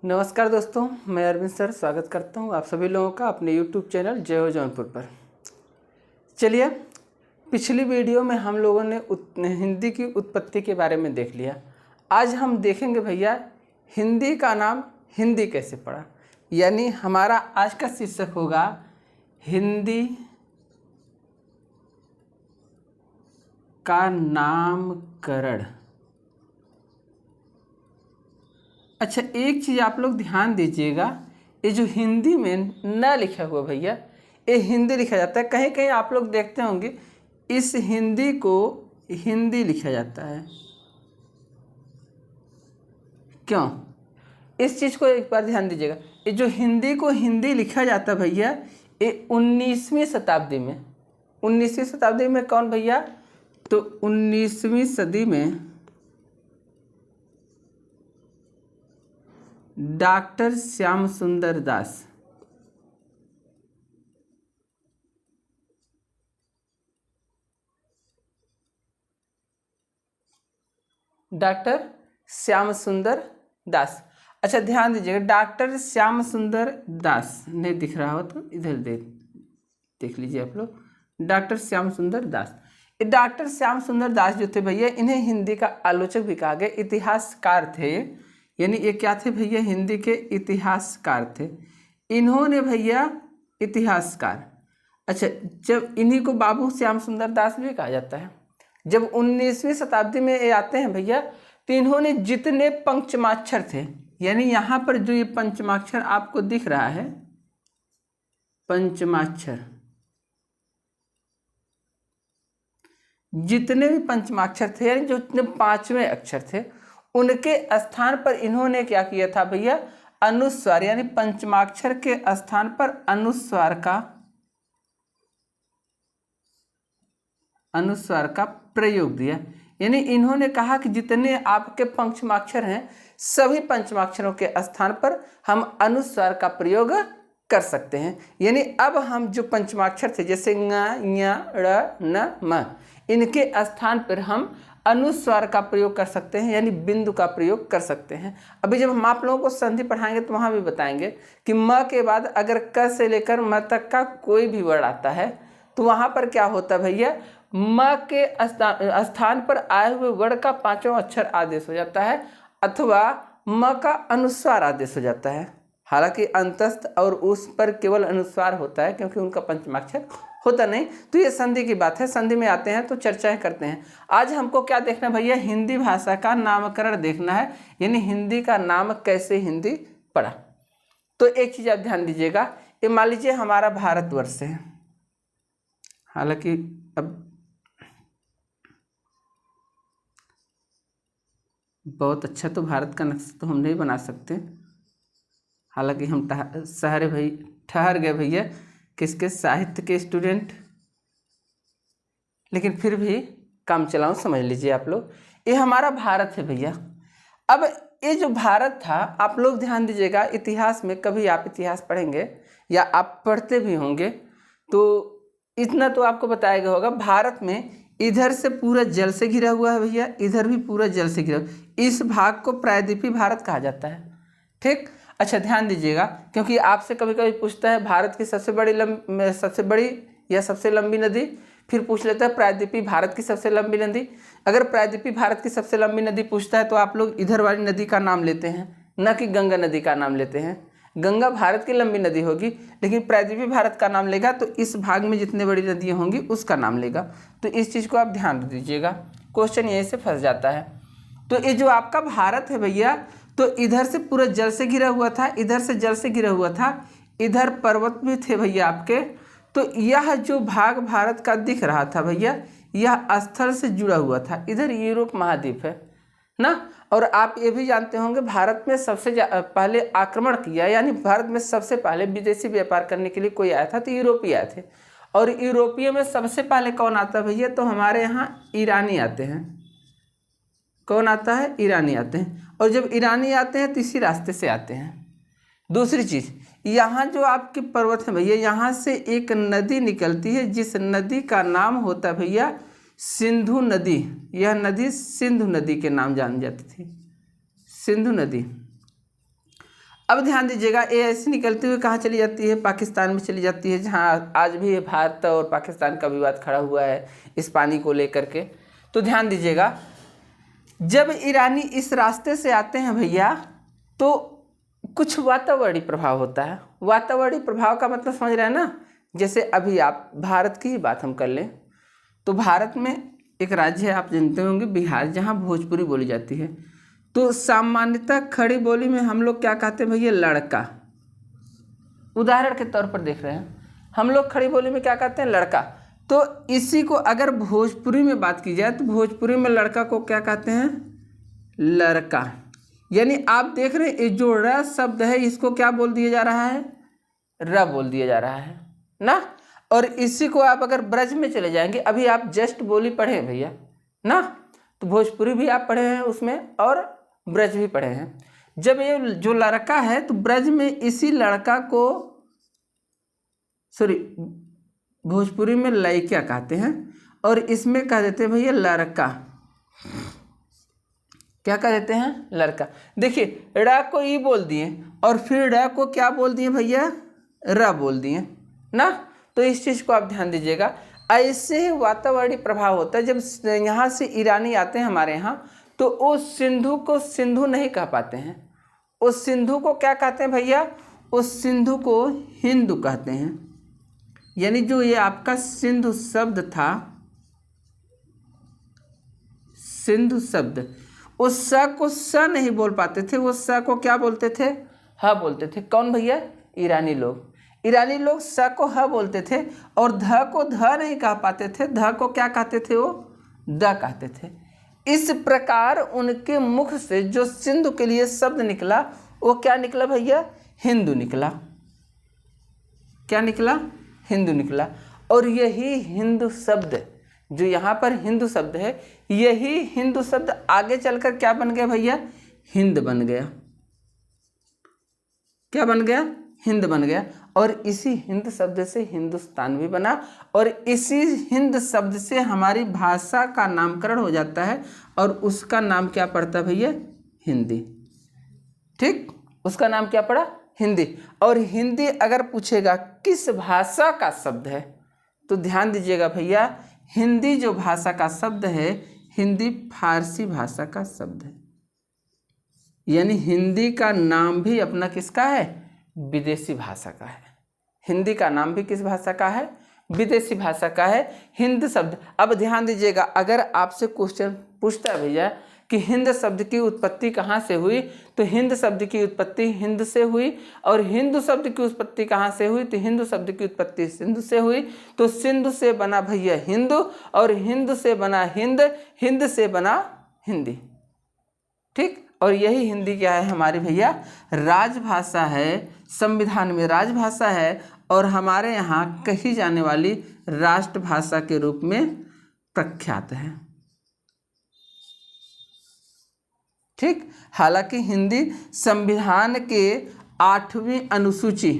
नमस्कार दोस्तों, मैं अरविंद सर स्वागत करता हूं आप सभी लोगों का अपने YouTube चैनल जय हो जौनपुर पर। चलिए, पिछली वीडियो में हम लोगों ने हिंदी की उत्पत्ति के बारे में देख लिया। आज हम देखेंगे भैया हिंदी का नाम हिंदी कैसे पड़ा। यानी हमारा आज का शीर्षक होगा हिंदी का नामकरण। अच्छा, एक चीज़ आप लोग ध्यान दीजिएगा, ये जो हिंदी में न लिखा हुआ भैया, ये हिंदी लिखा जाता है। कहीं कहीं आप लोग देखते होंगे इस हिंदी को हिंदी लिखा जाता है। क्यों? इस चीज़ को एक बार ध्यान दीजिएगा। ये जो हिंदी को हिंदी लिखा जाता है भैया, ये 19वीं शताब्दी में 19वीं शताब्दी में कौन भैया? तो 19वीं सदी में डॉक्टर श्याम सुंदर दास। डॉक्टर श्याम सुंदर दास। अच्छा, ध्यान दीजिएगा, डॉक्टर श्याम सुंदर दास नहीं दिख रहा हो तो इधर देख लीजिए आप लोग। डॉक्टर श्याम सुंदर दास, ये डॉक्टर श्याम सुंदर दास जो थे भैया, इन्हें हिंदी का आलोचक भी कहा गया, इतिहासकार थे। यानी ये क्या थे भैया? हिंदी के इतिहासकार थे। इन्होंने भैया इतिहासकार। अच्छा, जब इन्हीं को बाबू श्याम सुंदर दास भी कहा जाता है। जब 19वीं शताब्दी में ये आते हैं भैया, तो इन्होंने जितने पंचमाक्षर थे, यानी यहाँ पर जो ये पंचमाक्षर आपको दिख रहा है, पंचमाक्षर, जितने भी पंचमाक्षर थे, यानी जो जितने 5वें अक्षर थे, उनके स्थान पर इन्होंने क्या किया था भैया? अनुस्वार, यानी पंचमाक्षर के स्थान पर अनुस्वार का प्रयोग दिया। यानी इन्होंने कहा कि जितने आपके पंचमाक्षर हैं, सभी पंचमाक्षरों के स्थान पर हम अनुस्वार का प्रयोग कर सकते हैं। यानी अब हम जो पंचमाक्षर थे, जैसे ङ, ञ, ड़, न, म, इनके स्थान पर हम अनुस्वार का प्रयोग कर सकते हैं, यानी बिंदु का प्रयोग कर सकते हैं। अभी जब हम आप लोगों को संधि पढ़ाएंगे तो वहाँ भी बताएंगे कि म के बाद अगर क से लेकर म तक का कोई भी वर्ड आता है तो वहाँ पर क्या होता है भैया? म के स्थान पर आए हुए वर्ड का 5वां अक्षर आदेश हो जाता है, अथवा म का अनुस्वार आदेश हो जाता है। हालांकि अंतस्थ और उस पर केवल अनुस्वार होता है, क्योंकि उनका पंचमाक्षर होता नहीं। तो ये संधि की बात है, संधि में आते हैं तो चर्चाएं करते हैं। आज हमको क्या देखना भैया? हिंदी भाषा का नामकरण देखना है, यानी हिंदी का नाम कैसे हिंदी पड़ा। तो एक चीज़ आप ध्यान दीजिएगा, ये मान लीजिए हमारा भारतवर्ष है। हालांकि अब बहुत अच्छा तो भारत का नक्शा तो हम नहीं बना सकते, हालांकि हम ठहर गए भैया किसके? साहित्य के स्टूडेंट, लेकिन फिर भी काम चलाऊं, समझ लीजिए आप लोग। ये हमारा भारत है भैया। अब ये जो भारत था, आप लोग ध्यान दीजिएगा, इतिहास में कभी आप इतिहास पढ़ेंगे या आप पढ़ते भी होंगे तो इतना तो आपको बताया गया होगा, भारत में इधर से पूरा जल से घिरा हुआ है भैया, इधर भी पूरा जल से घिरा। इस भाग को प्रायद्वीपीय भारत कहा जाता है। ठीक, अच्छा ध्यान दीजिएगा, क्योंकि आपसे कभी कभी पूछता है भारत की सबसे बड़ी या सबसे लंबी नदी, फिर पूछ लेता है प्रायद्वीपीय भारत की सबसे लंबी नदी। अगर प्रायद्वीपीय भारत की सबसे लंबी नदी पूछता है तो आप लोग इधर वाली नदी का नाम लेते हैं, न कि गंगा नदी का नाम लेते हैं। गंगा भारत की लंबी नदी होगी, लेकिन प्रायद्वीपीय भारत का नाम लेगा तो इस भाग में जितने बड़ी नदियाँ होंगी उसका नाम लेगा। तो इस चीज़ को आप ध्यान दीजिएगा, क्वेश्चन यहीं से फंस जाता है। तो ये जो आपका भारत है भैया, तो इधर से पूरा जल से घिरा हुआ था, इधर से जल से घिरा हुआ था, इधर पर्वत भी थे भैया आपके। तो यह जो भाग भारत का दिख रहा था भैया, यह स्थल से जुड़ा हुआ था। इधर यूरोप महाद्वीप है ना। और आप ये भी जानते होंगे, भारत में सबसे पहले आक्रमण किया, यानी भारत में सबसे पहले विदेशी व्यापार करने के लिए कोई आया था तो यूरोपीय आए थे। और यूरोपीय में सबसे पहले कौन आता है भैया? तो हमारे यहाँ ईरानी आते हैं। कौन आता है? ईरानी आते हैं। और जब ईरानी आते हैं तो इसी रास्ते से आते हैं। दूसरी चीज़, यहाँ जो आपके पर्वत है भैया, यहाँ से एक नदी निकलती है, जिस नदी का नाम होता है भैया सिंधु नदी। यह नदी सिंधु नदी के नाम जानी जाती थी, सिंधु नदी। अब ध्यान दीजिएगा, ये ऐसे निकलती हुई कहाँ चली जाती है? पाकिस्तान में चली जाती है, जहाँ आज भी भारत और पाकिस्तान का विवाद खड़ा हुआ है इस पानी को लेकर के। तो ध्यान दीजिएगा, जब ईरानी इस रास्ते से आते हैं भैया तो कुछ वातावरणीय प्रभाव होता है। वातावरणीय प्रभाव का मतलब समझ रहे हैं ना? जैसे अभी आप भारत की ही बात हम कर लें तो भारत में एक राज्य है, आप जानते होंगे, बिहार, जहाँ भोजपुरी बोली जाती है। तो सामान्यतः खड़ी बोली में हम लोग क्या कहते हैं भैया? लड़का। उदाहरण के तौर पर देख रहे हैं, हम लोग खड़ी बोली में क्या कहते हैं? लड़का। तो इसी को अगर भोजपुरी में बात की जाए तो भोजपुरी में लड़का को क्या कहते हैं? लड़का। यानी आप देख रहे हैं ये जो र शब्द है इसको क्या बोल दिया जा रहा है? र बोल दिया जा रहा है ना। और इसी को आप अगर ब्रज में चले जाएंगे, अभी आप जस्ट बोली पढ़े भैया ना, तो भोजपुरी भी आप पढ़े हैं उसमें और ब्रज भी पढ़े हैं। जब ये जो लड़का है तो ब्रज में इसी लड़का को भोजपुरी में लड़का कहते हैं और इसमें कह देते हैं भैया लड़का। क्या कह देते हैं? लड़का। देखिए ड़ को ई बोल दिए और फिर ड़ को क्या बोल दिए भैया? र बोल दिए ना। तो इस चीज़ को आप ध्यान दीजिएगा। ऐसे वातावरणीय प्रभाव होता है। जब यहाँ से ईरानी आते हैं हमारे यहाँ तो उस सिंधु को सिंधु नहीं कह पाते हैं। उस सिंधु को क्या कहते हैं भैया? उस सिंधु को हिंदू कहते हैं। यानी जो ये आपका सिंधु शब्द था, सिंधु शब्द, उस स को स नहीं बोल पाते थे, वो स को क्या बोलते थे? ह बोलते थे। कौन भैया? ईरानी लोग। ईरानी लोग स को ह बोलते थे और ध को ध नहीं कह पाते थे। ध को क्या कहते थे? वो द कहते थे। इस प्रकार उनके मुख से जो सिंधु के लिए शब्द निकला वो क्या निकला भैया? हिंदू निकला। क्या निकला? हिंदू निकला। और यही हिंदू शब्द जो यहाँ पर हिंदू शब्द है, यही हिंदू शब्द आगे चलकर क्या बन गया भैया? हिंद बन गया। क्या बन गया? हिंद बन गया। और इसी हिंद शब्द से हिंदुस्तान भी बना और इसी हिंद शब्द से हमारी भाषा का नामकरण हो जाता है और उसका नाम क्या पड़ता है भैया? हिंदी। ठीक, उसका नाम क्या पड़ा? हिंदी। और हिंदी अगर पूछेगा किस भाषा का शब्द है तो ध्यान दीजिएगा भैया, हिंदी जो भाषा का शब्द है, हिंदी फारसी भाषा का शब्द है। यानी हिंदी का नाम भी अपना किसका है? विदेशी भाषा का है। हिंदी का नाम भी किस भाषा का है? विदेशी भाषा का है, हिंद शब्द। अब ध्यान दीजिएगा, अगर आपसे क्वेश्चन पूछता है भैया कि हिंद शब्द की उत्पत्ति कहाँ से हुई, तो हिंद शब्द की उत्पत्ति हिंद से हुई। और हिंदू शब्द की उत्पत्ति कहाँ से हुई, तो हिंदू शब्द की उत्पत्ति सिंधु से हुई। तो सिंधु से बना भैया हिंदू और हिंदू से बना हिंद, हिंद से बना हिंदी। ठीक, और यही हिंदी क्या है हमारी भैया? राजभाषा है, संविधान में राजभाषा है और हमारे यहाँ कही जाने वाली राष्ट्रभाषा के रूप में प्रख्यात है। ठीक, हालांकि हिंदी संविधान के 8वीं अनुसूची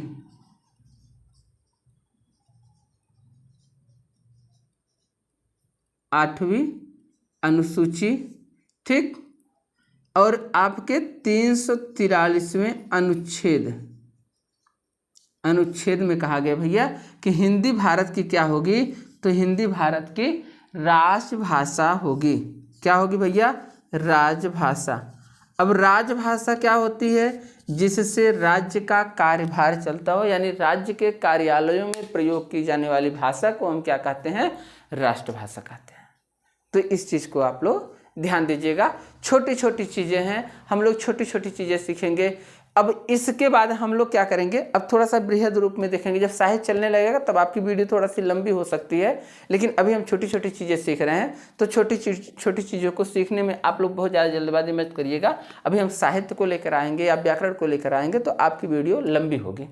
ठीक, और आपके 343वें अनुच्छेद में कहा गया भैया कि हिंदी भारत की क्या होगी, तो हिंदी भारत की राजभाषा होगी। क्या होगी भैया? राजभाषा। अब राजभाषा क्या होती है? जिससे राज्य का कार्यभार चलता हो, यानी राज्य के कार्यालयों में प्रयोग की जाने वाली भाषा को हम क्या कहते हैं? राष्ट्रभाषा कहते हैं। तो इस चीज़ को आप लोग ध्यान दीजिएगा। छोटी छोटी चीज़ें हैं, हम लोग छोटी छोटी चीज़ें सीखेंगे। अब इसके बाद हम लोग क्या करेंगे, अब थोड़ा सा बृहद रूप में देखेंगे। जब साहित्य चलने लगेगा तब आपकी वीडियो थोड़ा सी लंबी हो सकती है, लेकिन अभी हम छोटी छोटी चीज़ें सीख रहे हैं। तो छोटी चीज़ों को सीखने में आप लोग बहुत ज़्यादा जल्दबाजी मत करिएगा। अभी हम साहित्य को लेकर आएंगे या व्याकरण को लेकर आएंगे तो आपकी वीडियो लंबी होगी।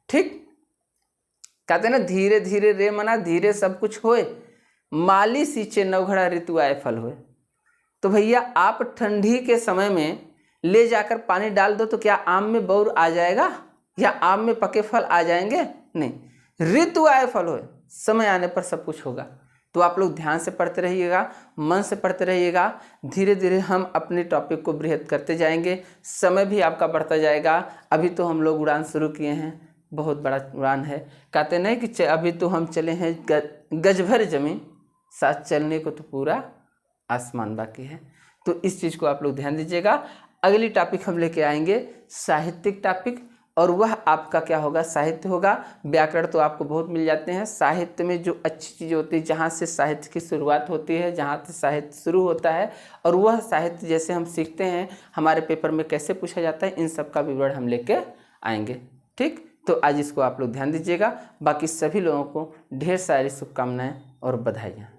ठीक, कहते हैं ना, धीरे धीरे रे मना धीरे सब कुछ होए, माली सींचे नवघड़ा ऋतु आए फल होए। तो भैया आप ठंडी के समय में ले जाकर पानी डाल दो तो क्या आम में बौर आ जाएगा या आम में पके फल आ जाएंगे? नहीं, ऋतु आए फल होए, समय आने पर सब कुछ होगा। तो आप लोग ध्यान से पढ़ते रहिएगा, मन से पढ़ते रहिएगा। धीरे धीरे हम अपने टॉपिक को बृहद करते जाएंगे, समय भी आपका बढ़ता जाएगा। अभी तो हम लोग उड़ान शुरू किए हैं, बहुत बड़ा उड़ान है। कहते नहीं कि अभी तो हम चले हैं गज भर जमीन, साथ चलने को तो पूरा आसमान बाकी है। तो इस चीज़ को आप लोग ध्यान दीजिएगा। अगली टॉपिक हम लेके आएंगे साहित्यिक टॉपिक, और वह आपका क्या होगा, साहित्य होगा। व्याकरण तो आपको बहुत मिल जाते हैं। साहित्य में जो अच्छी चीज़ होती है, जहाँ से साहित्य की शुरुआत होती है, जहाँ से साहित्य शुरू होता है, और वह साहित्य जैसे हम सीखते हैं हमारे पेपर में कैसे पूछा जाता है, इन सब का विवरण हम लेके आएंगे। ठीक, तो आज इसको आप लोग ध्यान दीजिएगा। बाकी सभी लोगों को ढेर सारी शुभकामनाएं और बधाइयाँ।